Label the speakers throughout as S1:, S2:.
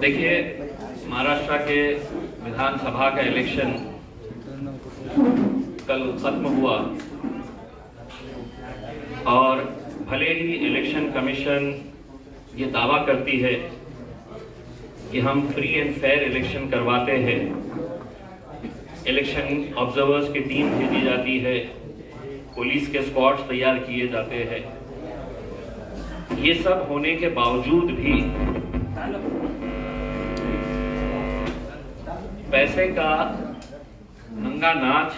S1: देखिए, महाराष्ट्र के विधानसभा का इलेक्शन कल खत्म हुआ और भले ही इलेक्शन कमीशन ये दावा करती है कि हम फ्री एंड फेयर इलेक्शन करवाते हैं, इलेक्शन ऑब्जर्वर्स की टीम भेजी जाती है, पुलिस के स्क्वाड्स तैयार किए जाते हैं, ये सब होने के बावजूद भी पैसे का नंगा नाच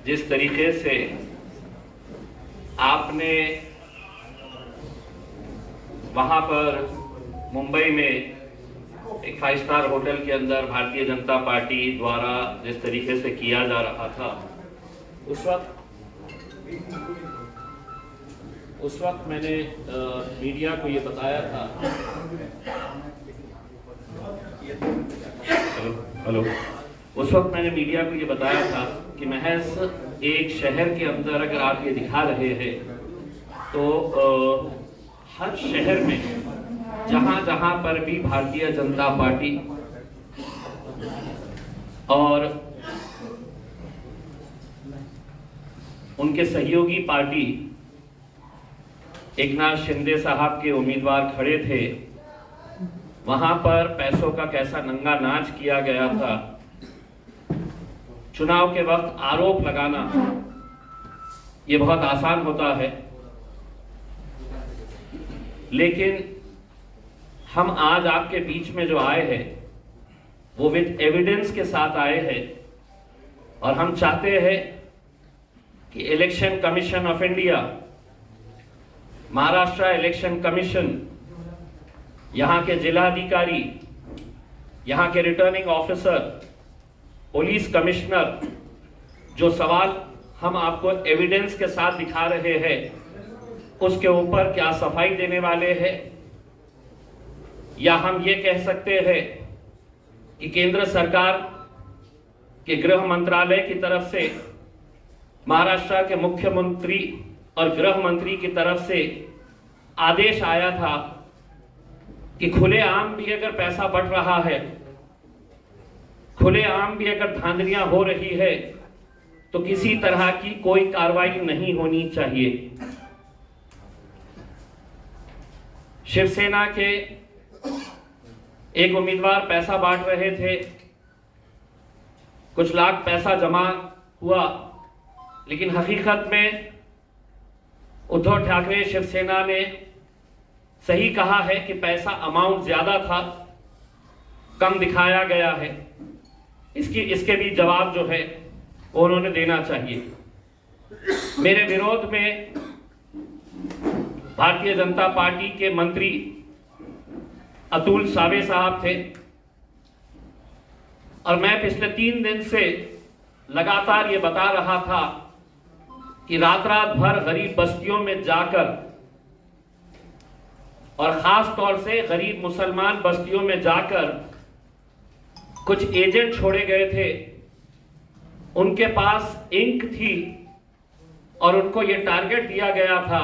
S1: जिस तरीके से आपने वहां पर मुंबई में एक 5 स्टार होटल के अंदर भारतीय जनता पार्टी द्वारा जिस तरीके से किया जा रहा था, उस वक्त मैंने मीडिया को ये बताया था। हेलो, उस वक्त मैंने मीडिया को ये बताया था कि महज एक शहर के अंदर अगर आप ये दिखा रहे हैं तो हर शहर में जहां जहां पर भी भारतीय जनता पार्टी और उनके सहयोगी पार्टी एकनाथ शिंदे साहब के उम्मीदवार खड़े थे, वहां पर पैसों का कैसा नंगा नाच किया गया था। चुनाव के वक्त आरोप लगाना ये बहुत आसान होता है, लेकिन हम आज आपके बीच में जो आए हैं वो विद एविडेंस के साथ आए हैं और हम चाहते हैं कि election commission of India, Maharashtra election commission, यहाँ के जिलाधिकारी, यहाँ के रिटर्निंग ऑफिसर, पुलिस कमिश्नर, जो सवाल हम आपको एविडेंस के साथ दिखा रहे हैं उसके ऊपर क्या सफाई देने वाले हैं, या हम ये कह सकते हैं कि केंद्र सरकार के गृह मंत्रालय की तरफ से, महाराष्ट्र के मुख्यमंत्री और गृह मंत्री की तरफ से आदेश आया था कि खुलेआम भी अगर पैसा बंट रहा है, खुलेआम भी अगर धांधलियां हो रही है तो किसी तरह की कोई कार्रवाई नहीं होनी चाहिए। शिवसेना के एक उम्मीदवार पैसा बांट रहे थे, कुछ लाख पैसा जमा हुआ, लेकिन हकीकत में उद्धव ठाकरे शिवसेना ने सही कहा है कि पैसा अमाउंट ज्यादा था, कम दिखाया गया है। इसके भी जवाब जो है वो उन्होंने देना चाहिए। मेरे विरोध में भारतीय जनता पार्टी के मंत्री अतुल सावे साहब थे और मैं पिछले 3 दिन से लगातार ये बता रहा था कि रात रात भर गरीब बस्तियों में जाकर और खास तौर से गरीब मुसलमान बस्तियों में जाकर कुछ एजेंट छोड़े गए थे, उनके पास इंक थी और उनको यह टारगेट दिया गया था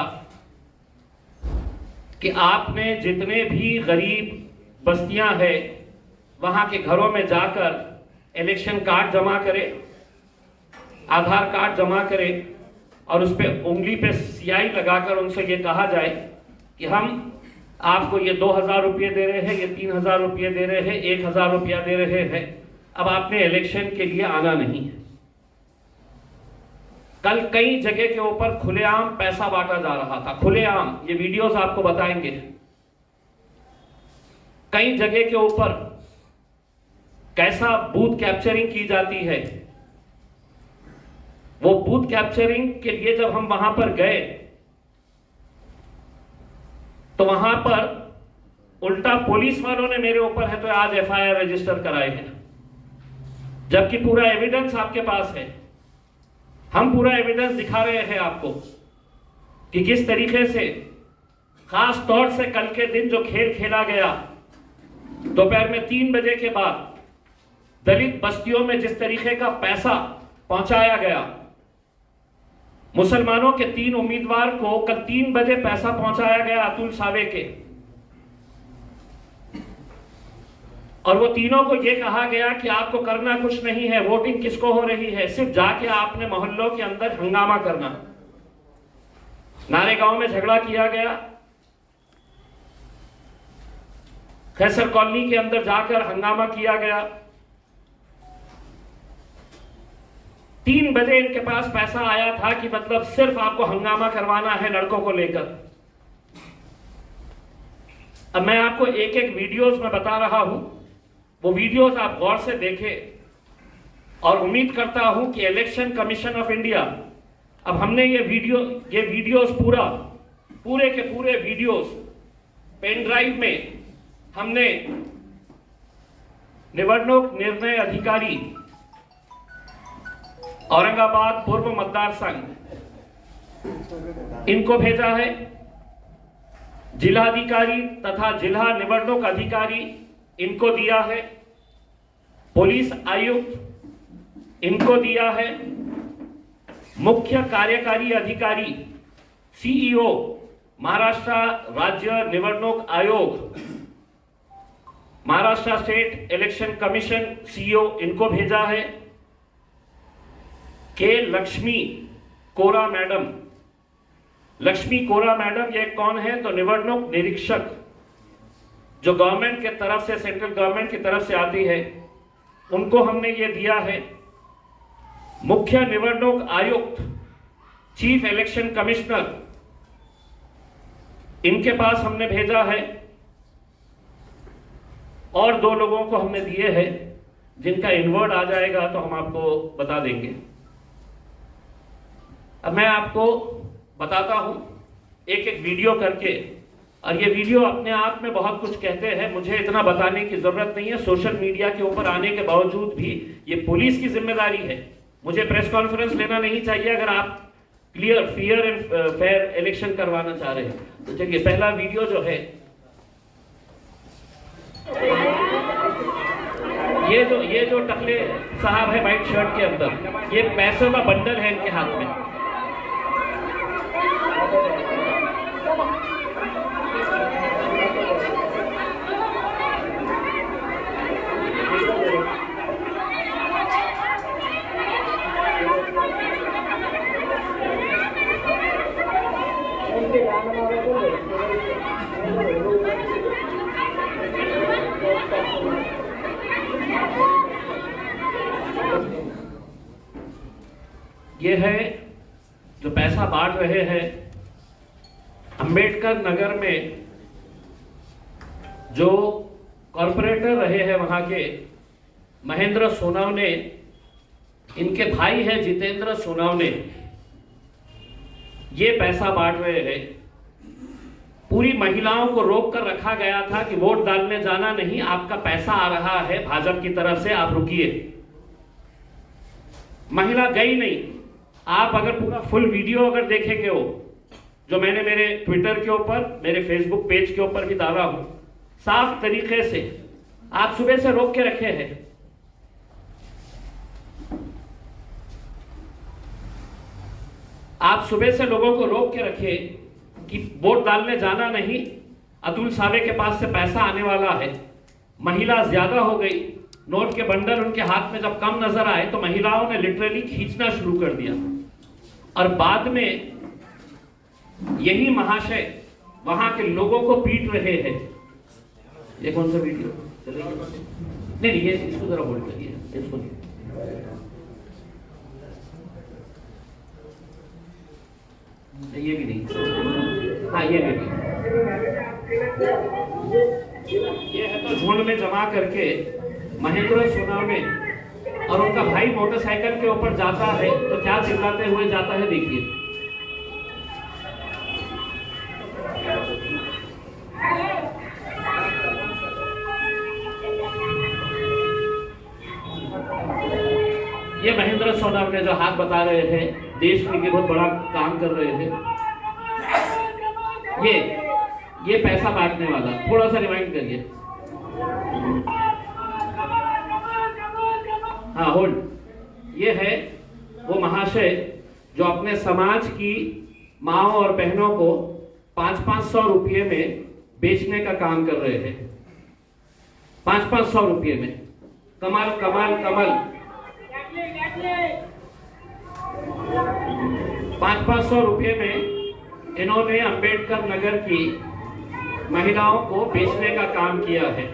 S1: कि आपने जितने भी गरीब बस्तियां हैं वहां के घरों में जाकर इलेक्शन कार्ड जमा करें, आधार कार्ड जमा करें और उस पर उंगली पे स्याही लगाकर उनसे ये कहा जाए कि हम आपको ये 2000 रुपये दे रहे हैं, ये 3000 रुपये दे रहे हैं, 1000 रुपया दे रहे हैं, अब आपने इलेक्शन के लिए आना नहीं है। कल कई जगह के ऊपर खुलेआम पैसा बांटा जा रहा था, खुलेआम, ये वीडियोस आपको बताएंगे। कई जगह के ऊपर कैसा बूथ कैप्चरिंग की जाती है। वो बूथ कैप्चरिंग के लिए जब हम वहां पर गए तो वहां पर उल्टा पुलिस वालों ने मेरे ऊपर है तो आज एफआईआर रजिस्टर कराए हैं, जबकि पूरा एविडेंस आपके पास है। हम पूरा एविडेंस दिखा रहे हैं आपको कि किस तरीके से, खास तौर से कल के दिन जो खेल खेला गया दोपहर में 3 बजे के बाद दलित बस्तियों में, जिस तरीके का पैसा पहुंचाया गया, मुसलमानों के 3 उम्मीदवार को कल 3 बजे पैसा पहुंचाया गया अतुल सावे के। और वो तीनों को ये कहा गया कि आपको करना कुछ नहीं है, वोटिंग किसको हो रही है, सिर्फ जाके आपने मोहल्लों के अंदर हंगामा करना। नारेगांव में झगड़ा किया गया, खैसर कॉलोनी के अंदर जाकर हंगामा किया गया। 3 बजे इनके पास पैसा आया था कि मतलब सिर्फ आपको हंगामा करवाना है लड़कों को लेकर। अब मैं आपको एक एक वीडियोस में बता रहा हूं, वो वीडियोस आप गौर से देखें और उम्मीद करता हूं कि इलेक्शन कमीशन ऑफ इंडिया, अब हमने ये वीडियोस पूरे के पूरे वीडियोस पेन ड्राइव में हमने निवडणूक निर्णय अधिकारी औरंगाबाद पूर्व मतदार संघ इनको भेजा है, जिलाधिकारी तथा जिला निवडणूक अधिकारी इनको दिया है, पुलिस आयुक्त इनको दिया है, मुख्य कार्यकारी अधिकारी सीईओ महाराष्ट्र राज्य निवडणूक आयोग, Maharashtra state election commission CEO इनको भेजा है, के लक्ष्मी कोरा मैडम। लक्ष्मी कोरा मैडम ये कौन है? तो निवडणूक निरीक्षक जो गवर्नमेंट के तरफ से, सेंट्रल गवर्नमेंट की तरफ से आती है, उनको हमने ये दिया है। मुख्य निवडणूक आयुक्त चीफ इलेक्शन कमिश्नर इनके पास हमने भेजा है और 2 लोगों को हमने दिए हैं जिनका इनवर्ड आ जाएगा तो हम आपको बता देंगे। अब मैं आपको बताता हूं एक एक वीडियो करके, और ये वीडियो अपने आप में बहुत कुछ कहते हैं, मुझे इतना बताने की जरूरत नहीं है। सोशल मीडिया के ऊपर आने के बावजूद भी ये पुलिस की जिम्मेदारी है। मुझे प्रेस कॉन्फ्रेंस लेना नहीं चाहिए अगर आप clear fair and fair election करवाना चाह रहे हैं। तो चलिए पहला वीडियो जो है, ये जो टकले साहब है व्हाइट शर्ट के अंदर, ये पैसों का बंडल है इनके हाथ में। ये है जो पैसा बांट रहे हैं अंबेडकर नगर में, जो कॉर्पोरेटर रहे हैं वहां के महेंद्र सोनवने, इनके भाई है जितेंद्र सोनवने, ये पैसा बांट रहे हैं। पूरी महिलाओं को रोक कर रखा गया था कि वोट डालने जाना नहीं, आपका पैसा आ रहा है भाजपा की तरफ से, आप रुकिए। महिला गई नहीं। आप अगर पूरा फुल वीडियो अगर देखेंगे हो, जो मैंने मेरे ट्विटर के ऊपर, मेरे फेसबुक पेज के ऊपर भी डाला हूं, साफ तरीके से आप सुबह से रोक के रखे हैं। आप सुबह से लोगों को रोक के रखे कि वोट डालने जाना नहीं, अतुल सावे के पास से पैसा आने वाला है। महिला ज्यादा हो गई, नोट के बंडल उनके हाथ में जब कम नजर आए तो महिलाओं ने लिटरली खींचना शुरू कर दिया, और बाद में यही महाशय वहां के लोगों को पीट रहे हैं। ये कौन सा वीडियो चलेगा? नहीं, ये इसको जरा होल्ड करिए, इसको ये भी नहीं, हाँ ये भी नहीं। ये है तो झुंड में जमा करके महेंद्र सोनवने और उनका भाई मोटरसाइकिल के ऊपर जाता है तो क्या चिल्लाते हुए जाता है, देखिए। ये महेंद्र सोनवने जो हाथ बता रहे थे, देश में ये बहुत बड़ा काम कर रहे थे, ये पैसा बांटने वाला, थोड़ा सा रिमाइंड करिए। हाँ होल्ड। ये है वो महाशय जो अपने समाज की माओ और बहनों को 500-500 रुपये में बेचने का काम कर रहे हैं। 500 रुपये में। कमल कमल कमल 500 रुपये में इन्होंने अंबेडकर नगर की महिलाओं को बेचने का काम किया है।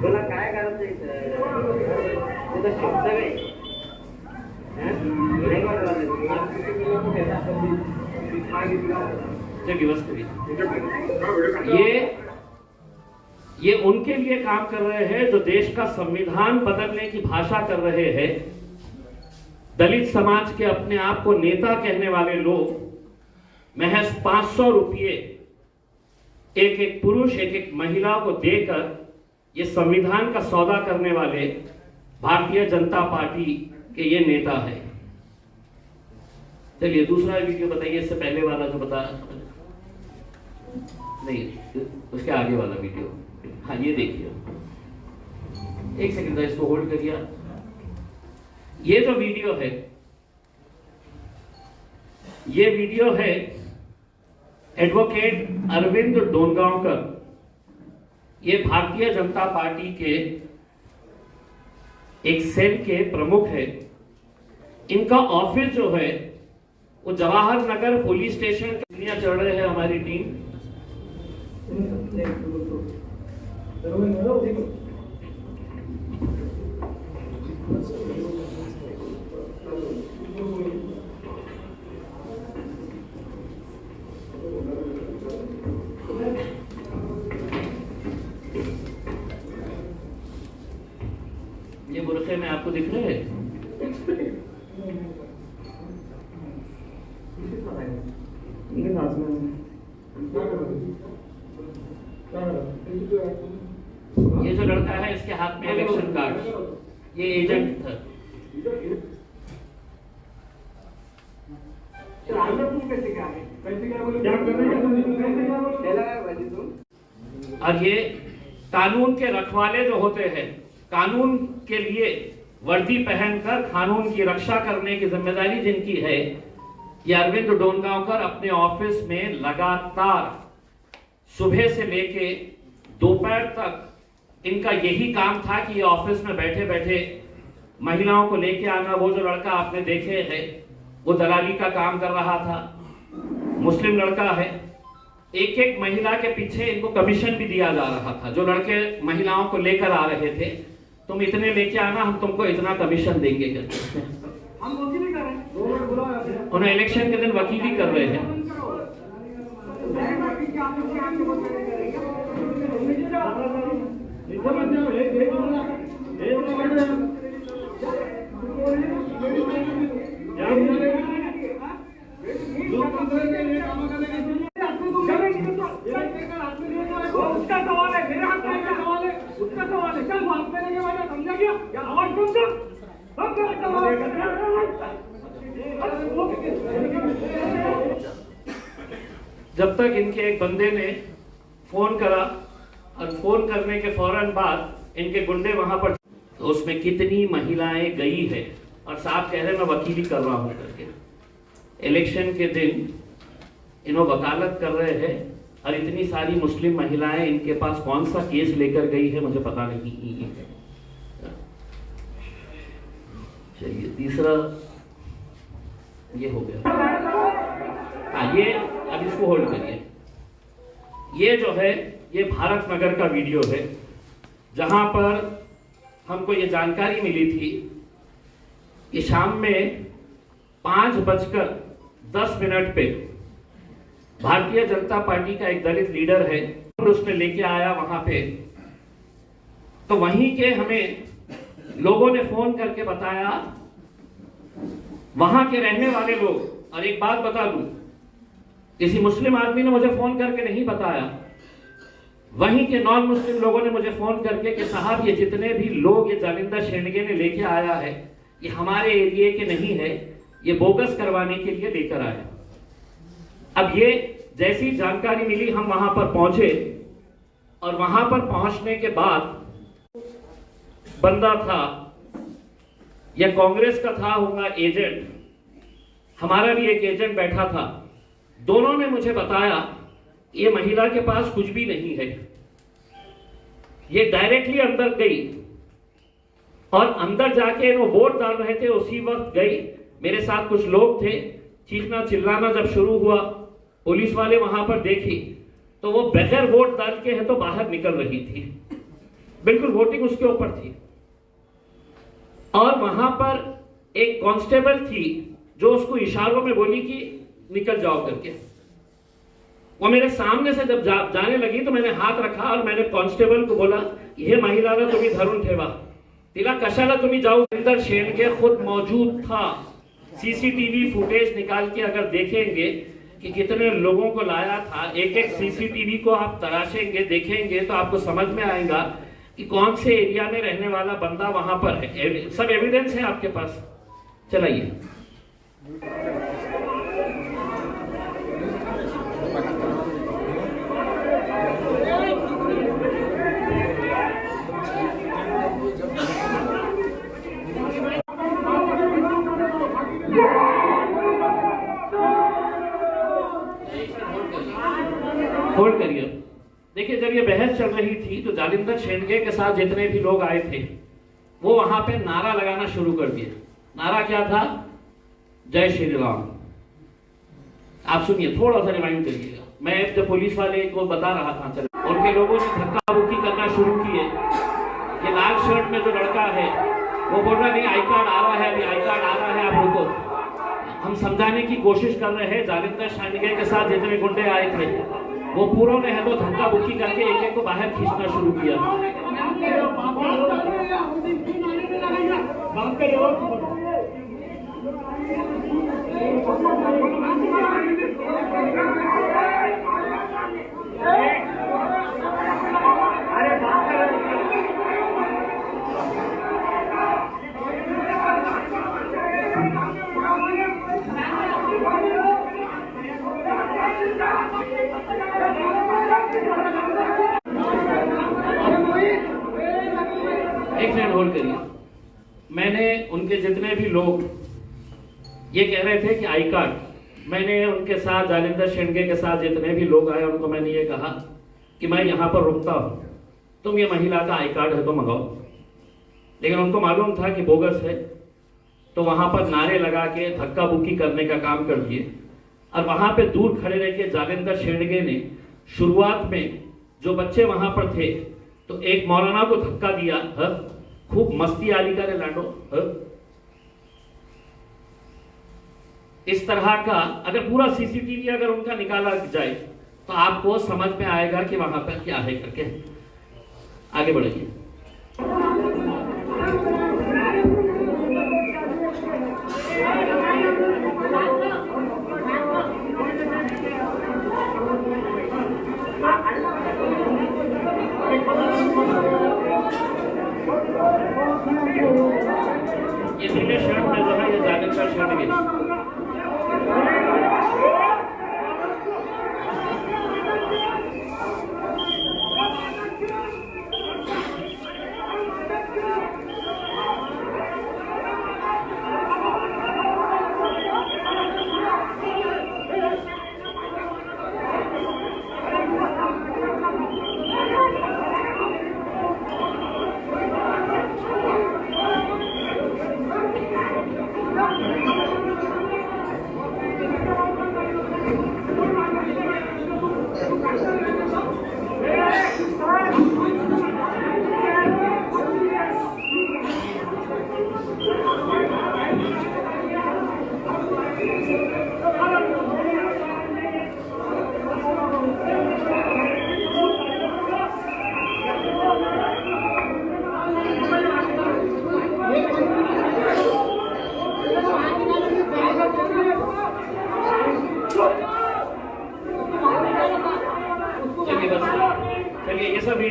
S2: तुला काय करायचं तुझं शब्द
S1: ये उनके लिए काम कर रहे हैं जो देश का संविधान बदलने की भाषा कर रहे हैं। दलित समाज के अपने आप को नेता कहने वाले लोग महज 500 रुपये एक एक पुरुष एक एक महिला को देकर ये संविधान का सौदा करने वाले भारतीय जनता पार्टी के ये नेता है। चलिए दूसरा वीडियो बताइए, इससे पहले वाला जो बता नहीं, उसके आगे वाला वीडियो। हाँ ये देखिए, एक सेकंड इसको होल्ड करिए। ये जो वीडियो है, ये वीडियो है एडवोकेट अरविंद डोनगांवकर, ये भारतीय जनता पार्टी के एक सेल के प्रमुख है। इनका ऑफिस जो है वो जवाहर नगर पुलिस स्टेशन चढ़ रहे हैं हमारी टीम। ये बुरखे में आपको दिख रहे हैं? ये जो लड़का है इसके हाथ में इलेक्शन कार्ड, ये एजेंट था। और ये कानून के रखवाले जो होते हैं, कानून के लिए वर्दी पहनकर कानून की रक्षा करने की जिम्मेदारी जिनकी है, ये अरविंद डोनगांवकर अपने ऑफिस में लगातार सुबह से लेके दोपहर तक इनका यही काम था कि ये ऑफिस में बैठे बैठे महिलाओं को लेके आना। वो जो लड़का आपने देखे है वो दलाली का काम कर रहा था, मुस्लिम लड़का है। एक एक महिला के पीछे इनको कमीशन भी दिया जा रहा था। जो लड़के महिलाओं को लेकर आ रहे थे, तुम इतने लेके आना, हम तुमको इतना कमीशन देंगे करके।
S2: हम वकीली कर रहे हैं,
S1: उन्हें इलेक्शन के दिन वकीली कर रहे हैं।
S2: उसका सवाल है, मेरे हाथ में सवाल है, उसका सवाल है। चल बात करने के बाद समझा गया या आवाज
S1: जब तक इनके एक बंदे ने फोन करा और फोन करने के फौरन बाद इनके गुंडे वहां पर, तो उसमें कितनी महिलाएं गई है और साहब कह रहे मैं वकीली कर रहा हूं करके। इलेक्शन के दिन इन्होंने वकालत कर रहे हैं और इतनी सारी मुस्लिम महिलाएं इनके पास कौन सा केस लेकर गई है मुझे पता नहीं। चलिए तीसरा ये हो गया। हाँ ये अब इसको होल्ड करिए। ये जो है ये भारत नगर का वीडियो है, जहां पर हमको ये जानकारी मिली थी कि शाम में 5:10 पे भारतीय जनता पार्टी का एक दलित लीडर है, उसने लेके आया वहां पे। तो वहीं के हमें लोगों ने फोन करके बताया, वहां के रहने वाले लोग। और एक बात बता दूं, किसी मुस्लिम आदमी ने मुझे फोन करके नहीं बताया, वहीं के नॉन मुस्लिम लोगों ने मुझे फोन करके कि साहब ये जितने भी लोग ये जालिंदर शेंडगे ने लेके आया है ये हमारे एरिया के नहीं है, ये बोगस करवाने के लिए लेकर आया। अब ये जैसी जानकारी मिली हम वहां पर पहुंचे और वहां पर पहुंचने के बाद बंदा था या कांग्रेस का था होगा एजेंट, हमारा भी एक एजेंट बैठा था। दोनों ने मुझे बताया ये महिला के पास कुछ भी नहीं है। ये डायरेक्टली अंदर गई और अंदर जाके वो वोट डाल रहे थे, उसी वक्त गई। मेरे साथ कुछ लोग थे, चीखना चिल्लाना जब शुरू हुआ, पुलिस वाले वहां पर देखी तो वो बगैर वोट डाल के है तो बाहर निकल रही थी, बिल्कुल वोटिंग उसके ऊपर थी। और वहां पर एक कांस्टेबल थी जो उसको इशारों में बोली कि निकल जाओ करके। वो मेरे सामने से जब जाने लगी तो मैंने हाथ रखा और मैंने कांस्टेबल को बोला, यह महिलाला तुम्ही धरून ठेवा, तिला कशाला तुम्ही जाओ। जालिंदर शेंडगे खुद मौजूद था। सीसीटीवी फुटेज निकाल के अगर देखेंगे कि कितने लोगों को लाया था, एक एक सीसीटीवी को आप तराशेंगे देखेंगे तो आपको समझ में आएगा कि कौन से एरिया में रहने वाला बंदा वहां पर है। सब एविडेंस है आपके पास, चलाइए। होल्ड करिए। देखिए जब ये बहस चल रही थी तो जालिंदर शेंडगे के साथ जितने भी लोग आए थे वो वहां पे नारा लगाना शुरू कर दिए। नारा क्या था? जय श्री राम। आप सुनिए, थोड़ा सा रिमाइंड करिएगा। मैं जब पुलिस वाले को बता रहा था चल, उनके लोगों ने धक्का मुक्की करना शुरू किए। ये लाल शर्ट में जो लड़का है वो बोल रहा नहीं आई कार्ड आ रहा है, अभी आई कार्ड आ रहा है, आप रुको। हम समझाने की कोशिश कर रहे हैं। जालिंदर शेंडगे के साथ जितने गुंडे आए थे वो पूरों ने है तो धक्का मुक्की करके एक एक को बाहर खींचना शुरू किया। एक सेकंड होल्ड करिए। मैंने उनके जितने भी लोग ये कह रहे थे कि आई कार्ड, मैंने उनके साथ जालिंदर शेंडगे के साथ जितने भी लोग आए उनको मैंने ये कहा कि मैं यहाँ पर रुकता हूँ, तुम ये महिला का आई कार्ड है तो मंगाओ। लेकिन उनको मालूम था कि बोगस है, तो वहां पर नारे लगा के धक्का बुक्की करने का काम कर दिए। और वहां पे दूर खड़े रह के जालिंदर शेंडगे ने शुरुआत में जो बच्चे वहां पर थे तो एक मौलाना को धक्का दिया, खूब मस्ती आली करे लाडो। इस तरह का अगर पूरा सीसीटीवी अगर उनका निकाला जाए तो आपको समझ में आएगा कि वहां पर क्या है करके। आगे बढ़िए। ये नीले शर्ट में जो है ये जालिंदर शेंडगे।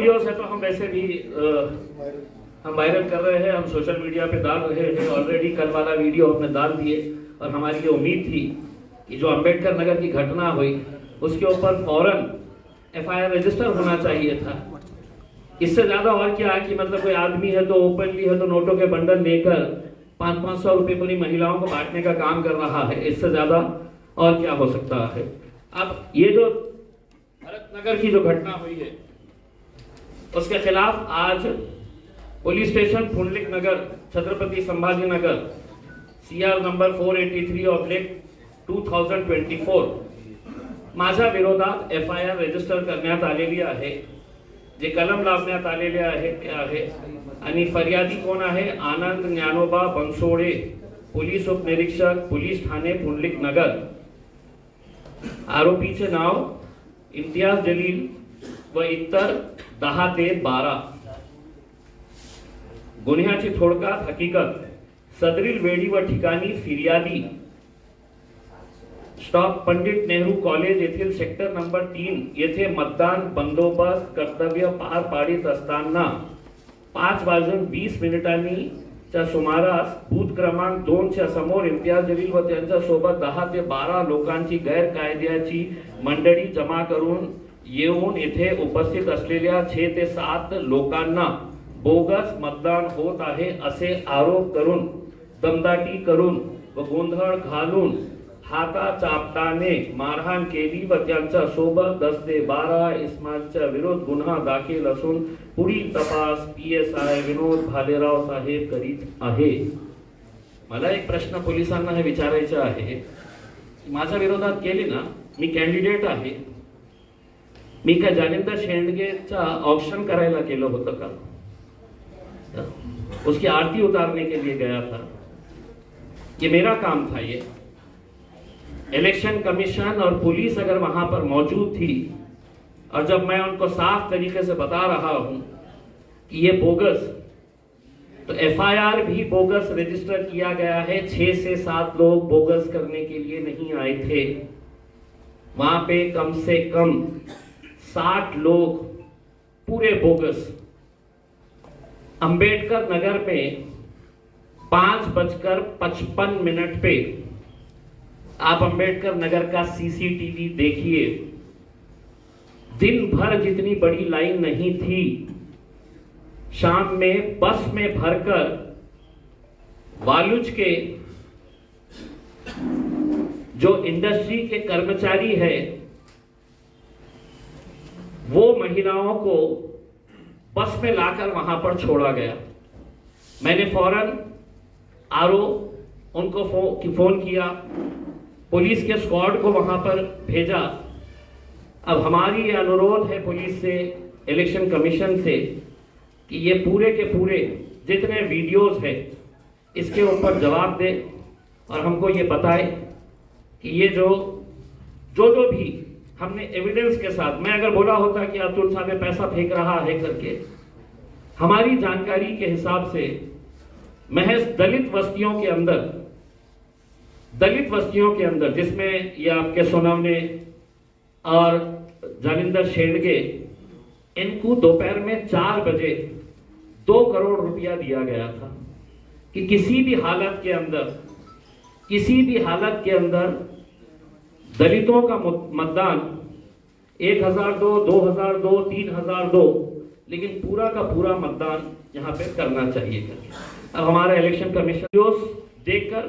S1: वीडियोस है तो हम वैसे भी हम वायरल कर रहे हैं, हम सोशल मीडिया पे डाल रहे हैं। ऑलरेडी कल वाला वीडियो हमने डाल दिए और हमारी ये उम्मीद थी कि जो अंबेडकर नगर की घटना हुई उसके ऊपर फौरन FIR रजिस्टर होना चाहिए था। इससे ज्यादा और क्या है कि मतलब कोई आदमी है तो ओपनली है तो नोटों के बंडल लेकर 500-500 रुपए पूरी महिलाओं को बांटने का काम कर रहा है। इससे ज्यादा और क्या हो सकता है। अब ये जो भरत नगर की जो घटना हुई है उसके खिलाफ आज पुलिस स्टेशन पुंडलिक नगर छत्रपति संभाजी नगर CR नंबर 483/2024 माझ्या विरोधात FIR रजिस्टर करण्यात आलेली आहे। जे कलम लावण्यात आलेले आहे ते आहे आणि फरियादी कोण आहे? आनंद ज्ञानोबा बनसोडे, पोलीस उपनिरीक्षक, पोलीस ठाणे पुंडलिक नगर। आरोपीचे नाव इम्तियाज जलील व इतर 10 ते 12। गुन्ह्याची थोडक्यात हकीकत, सदरील वेळी व ठिकाणी फिर्यादी स्टॉप पंडित नेहरू कॉलेज येथील सेक्टर नंबर 3 येथे मतदान बंदोबस्त कर्तव्य पार पाडित असताना 5:20 च्या सुमारास बूथ क्रमांक 2 च्या समोर इम्तियाज जलील व त्यांच्या सोबत 10 ते 12 लोकांची गैरकायद्याची मंडळी जमा करून येऊन येथे उपस्थित असलेल्या 6 ते 7 लोकांना बोगस मतदान होत आहे असे आरोप करून दमदाटी करून व गोंधळ घालून हाताचापटाने मारहाण केली व त्यांच्या सोबत 10 ते 12 इस्माईलच्या विरोध गुन्हा दाखल असून पुढील तपास PSI विनोद भालेराव साहेब करीत आहे। मला एक प्रश्न पोलिसांना हे विचारायचा आहे, माझ्या विरोधात केले ना, मी कॅन्डिडेट आहे, मी काय जालिंदर शेंडगेचा ऑक्शन करायला केलं होतं का? उसकी आरती उतारने के लिए गया था, ये मेरा काम था। ये इलेक्शन कमीशन और पुलिस अगर वहां पर मौजूद थी और जब मैं उनको साफ तरीके से बता रहा हूं कि ये बोगस, तो FIR भी बोगस रजिस्टर किया गया है। 6 से 7 लोग बोगस करने के लिए नहीं आए थे, वहां पे कम से कम 60 लोग पूरे बोगस। अंबेडकर नगर में 5:55 पे आप अंबेडकर नगर का CCTV देखिए, दिन भर जितनी बड़ी लाइन नहीं थी, शाम में बस में भरकर वालुज के जो इंडस्ट्री के कर्मचारी है वो महिलाओं को बस में लाकर वहां पर छोड़ा गया। मैंने फौरन RO उनको फोन किया, पुलिस के स्क्वाड को वहां पर भेजा। अब हमारी ये अनुरोध है पुलिस से, इलेक्शन कमीशन से कि ये पूरे के पूरे जितने वीडियोस हैं इसके ऊपर जवाब दे और हमको ये बताए कि ये जो भी हमने एविडेंस के साथ, मैं अगर बोला होता कि अब्दुल साहब पैसा फेंक रहा है करके, हमारी जानकारी के हिसाब से महज दलित वस्तियों के अंदर जिसमें ये आपके सोनावने और जालिंदर शेंडगे, इनको दोपहर में 4 बजे 2 करोड़ रुपया दिया गया था कि किसी भी हालत के अंदर दलितों का मतदान 1002, 2002, 3002, लेकिन पूरा का पूरा मतदान यहाँ पे करना चाहिए करके। अब हमारा इलेक्शन कमीशन देखकर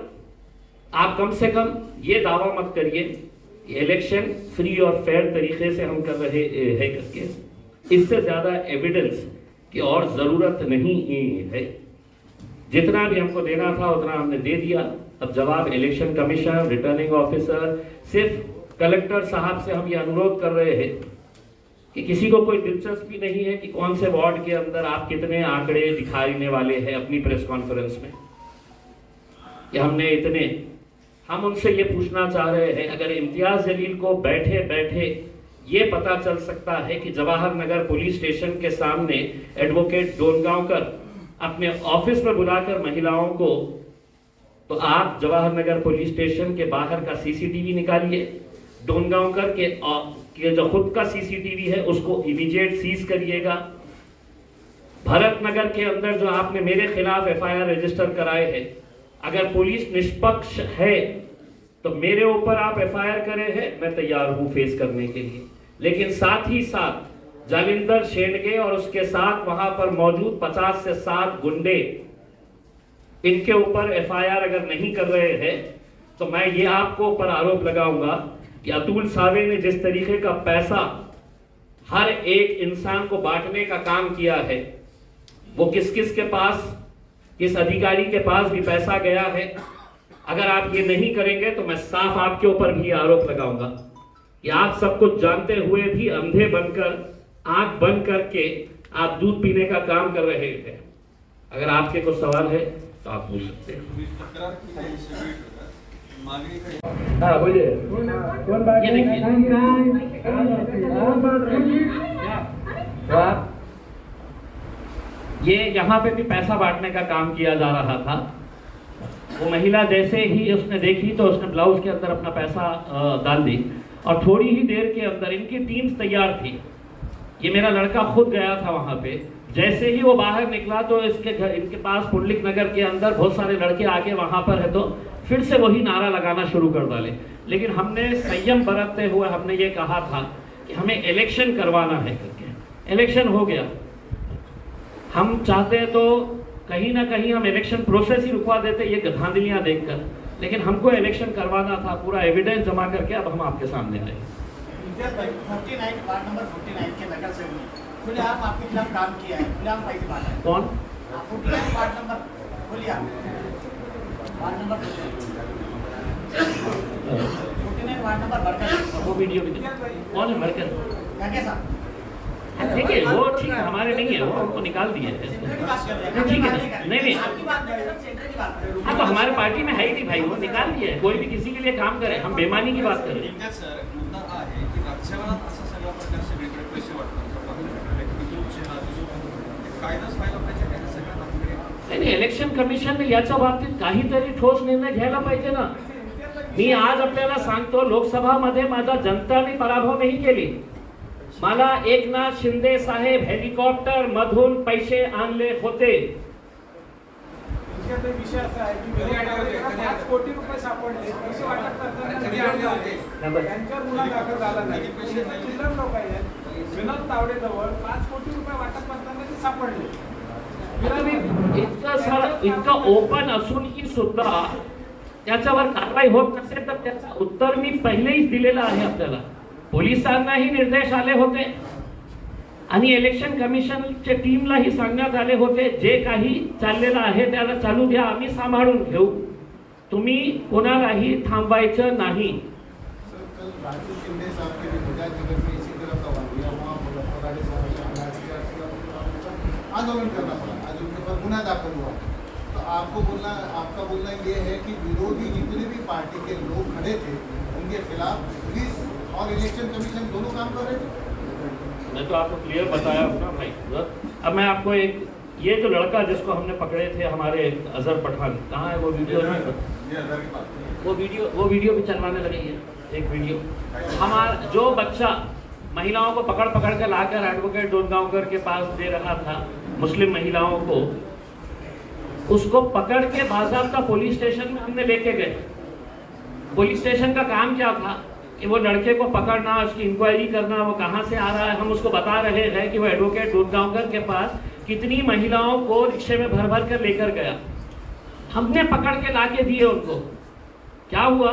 S1: आप कम से कम ये दावा मत करिए इलेक्शन फ्री और फेयर तरीके से हम कर रहे हैं करके। इससे ज्यादा एविडेंस की और जरूरत नहीं है। जितना भी हमको देना था उतना हमने दे दिया। अब जवाब इलेक्शन कमीशन, रिटर्निंग ऑफिसर, सिर्फ कलेक्टर साहब से हम ये अनुरोध कर रहे हैं कि किसी को कोई दिलचस्पी नहीं है कि कौन से वार्ड के अंदर आप कितने आंकड़े दिखाने वाले हैं अपनी प्रेस कॉन्फ्रेंस में, कि हमने इतने। हम उनसे ये पूछना चाह रहे हैं, अगर इम्तियाज जलील को बैठे बैठे ये पता चल सकता है कि जवाहर नगर पुलिस स्टेशन के सामने एडवोकेट डोनगांवकर अपने ऑफिस में बुलाकर महिलाओं को, तो आप जवाहर नगर पुलिस स्टेशन के बाहर का CCTV निकालिए, डोनगांवकर के जो खुद का CCTV है उसको इमीडिएट सीज करिएगा भरतनगर के अंदर जो आपने मेरे खिलाफ एफआईआर रजिस्टर कराए हैं, अगर पुलिस निष्पक्ष है तो मेरे ऊपर आप एफआईआर करे हैं, मैं तैयार हूं फेस करने के लिए। लेकिन साथ ही साथ जालिंदर शेंडगे और उसके साथ वहां पर मौजूद 50 से 60 गुंडे, इनके ऊपर एफआईआर अगर नहीं कर रहे हैं तो मैं ये आपको ऊपर आरोप लगाऊंगा कि अतुल सावे ने जिस तरीके का पैसा हर एक इंसान को बांटने का काम किया है, वो किस किस के पास, किस अधिकारी के पास भी पैसा गया है, अगर आप ये नहीं करेंगे तो मैं साफ आपके ऊपर भी आरोप लगाऊंगा कि आप सब कुछ जानते हुए भी अंधे बनकर, आंख बंद करके आप दूध पीने का काम कर रहे हैं। अगर आपके कुछ सवाल है तो आप पूछ सकते हैं।
S2: हाँ बोलिए।
S1: ये देखिए, ये यहाँ पे भी पैसा बांटने का काम किया जा रहा था। वो महिला जैसे ही उसने देखी तो उसने ब्लाउज के अंदर अपना पैसा डाल दी और थोड़ी ही देर के अंदर इनकी टीम तैयार थी। ये मेरा लड़का खुद गया था वहां पे। जैसे ही वो बाहर निकला तो इनके पास पुंडलिक नगर के अंदर बहुत सारे लड़के आके वहां पर है तो फिर से वही नारा लगाना शुरू कर डाले। लेकिन हमने संयम बरतते हुए हमने ये कहा था कि हमें इलेक्शन करवाना है करके। इलेक्शन हो गया। हम चाहते तो कहीं ना कहीं हम इलेक्शन प्रोसेस ही रुकवा देते ये धांधलियां देखकर, लेकिन हमको इलेक्शन करवाना था। पूरा एविडेंस जमा करके अब हम आपके सामने आए।
S3: 49 वार्ड नंबर 49 के नगर से खुलेआम आपके खिलाफ काम किया है, खुलेआम पैसे बांटा है।
S1: कौन?
S3: 49 वार्ड नंबर खुलेआम वार्ड नंबर 49 वार्ड नंबर बरकर।
S1: वो वीडियो भी कौन है बरकर?
S3: क्या साहब?
S1: देखिए वो ठीक है, हमारे नहीं है, वो हमको निकाल दिए हैं। ठीक है, नहीं
S3: आपकी बात कर रहे हैं, सेंटर की बात कर रहे हैं।
S1: हाँ तो हमारे पार्टी में है ही नहीं भाई, वो निकाल दिए है। कोई भी किसी के लिए काम करे, हम बेईमानी की बात कर रहे हैं।
S4: सर मुद्दा हा आहे की राज्यभरात असा सगळा प्रकार सगळीकडे पैसे वाटतात, कायदाच व्हायला पाहिजे का हे सगळं आपल्याकडे?
S1: नाही, इलेक्शन कमिशन याच्या बाबतीत काहीतरी ठोस निर्णय घ्यायला पाहिजे ना। मी आज आपल्याला सांगतो, लोकसभामध्ये माझा जनताने पराभव नाही केली। मला एकनाथ शिंदे साहेब हेलिकॉप्टर मधून पैसे आणले होते।
S2: विषय असा आहे की 5 कोटी रुपये सापडले, पैसे वाटप करताना त्यांच्यावर गुन्हा दाखल झाला नाही। चिल्लर लोक आहेत विनोद तावडे जवळ 5 कोटी रुपये वाटप करताना ते सापडले।
S1: इतकं ओपन असूनही सुद्धा त्याच्यावर कारवाई होत नसेल तर त्याचं उत्तर मी पहिलेच दिलेलं आहे आपल्याला। पोलिसांनाही निर्देश आले होते आणि इलेक्शन कमिशनच्या टीमलाही सांगण्यात आले होते, जे काही चाललेलं आहे त्याला चालू द्या, आम्ही सांभाळून घेऊ, तुम्ही कोणालाही थांबवायचं नाही।
S5: आंदोलन करना पड़ा, आज उनके ऊपर गुना दाखिल हुआ। तो आपका बोलना ये है कि विरोधी जितने भी पार्टी के लोग खड़े थे उनके खिलाफ पुलिस और इलेक्शन कमीशन दोनों काम कर रहे थे।
S1: मैं तो आपको क्लियर बताया हूँ ना भाई। अब मैं आपको एक, ये जो लड़का जिसको हमने पकड़े थे हमारे अजहर पठान, कहाँ है वो वीडियो? वो वीडियो भी चलवाने लगे हैं। एक वीडियो हमारा जो बच्चा महिलाओं को पकड़ पकड़ कर लाकर एडवोकेट डोनगांवकर के पास दे रहा था, मुस्लिम महिलाओं को, उसको पकड़ के बाज़ाब्ता पुलिस स्टेशन में हमने लेके गए। पुलिस स्टेशन का काम क्या था कि वो लड़के को पकड़ना, उसकी इंक्वायरी करना, वो कहाँ से आ रहा है। हम उसको बता रहे हैं कि वो एडवोकेट डोनगांवकर के पास कितनी महिलाओं को रिक्शे में भर भर कर लेकर गया। हमने पकड़ के लाके दिए उनको। क्या हुआ,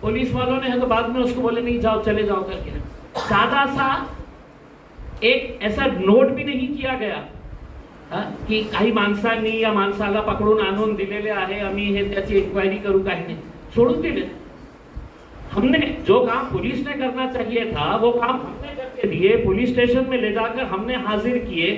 S1: पुलिस वालों ने तो बाद में उसको बोले नहीं जाओ, चले जाओ करके। सादा सा एक ऐसा नोट भी नहीं किया गया की काही माणसांनी या माणसाला पकडून आणून दिलेले आहे, आम्ही हे त्याची इंक्वायरी करू, काही नाही, सोडून दिले। हमने जो काम पुलिस ने करना चाहिए था वो काम हमने करके दिए। पुलिस स्टेशन में ले जाकर हमने हाजिर किए,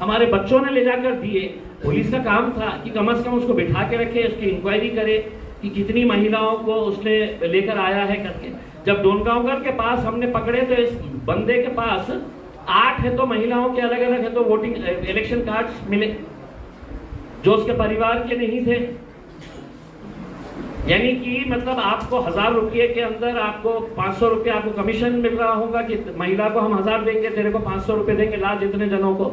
S1: हमारे बच्चों ने ले जाकर दिए। पुलिस का काम था कि कम से कम उसको बिठा के रखे, उसकी इंक्वायरी करे कि कितनी महिलाओं को उसने लेकर आया है करके। जब डोनगांवकर के पास हमने पकड़े तो इस बंदे के पास 8 है तो महिलाओं के अलग अलग है तो वोटिंग इलेक्शन कार्ड्स मिले जो उसके परिवार के नहीं थे। यानी कि मतलब आपको 1000 रुपये के अंदर आपको 500 रुपये आपको कमीशन मिल रहा होगा कि महिला को हम 1000 देंगे, तेरे को 500 रुपये देंगे, ला जितने जनों को।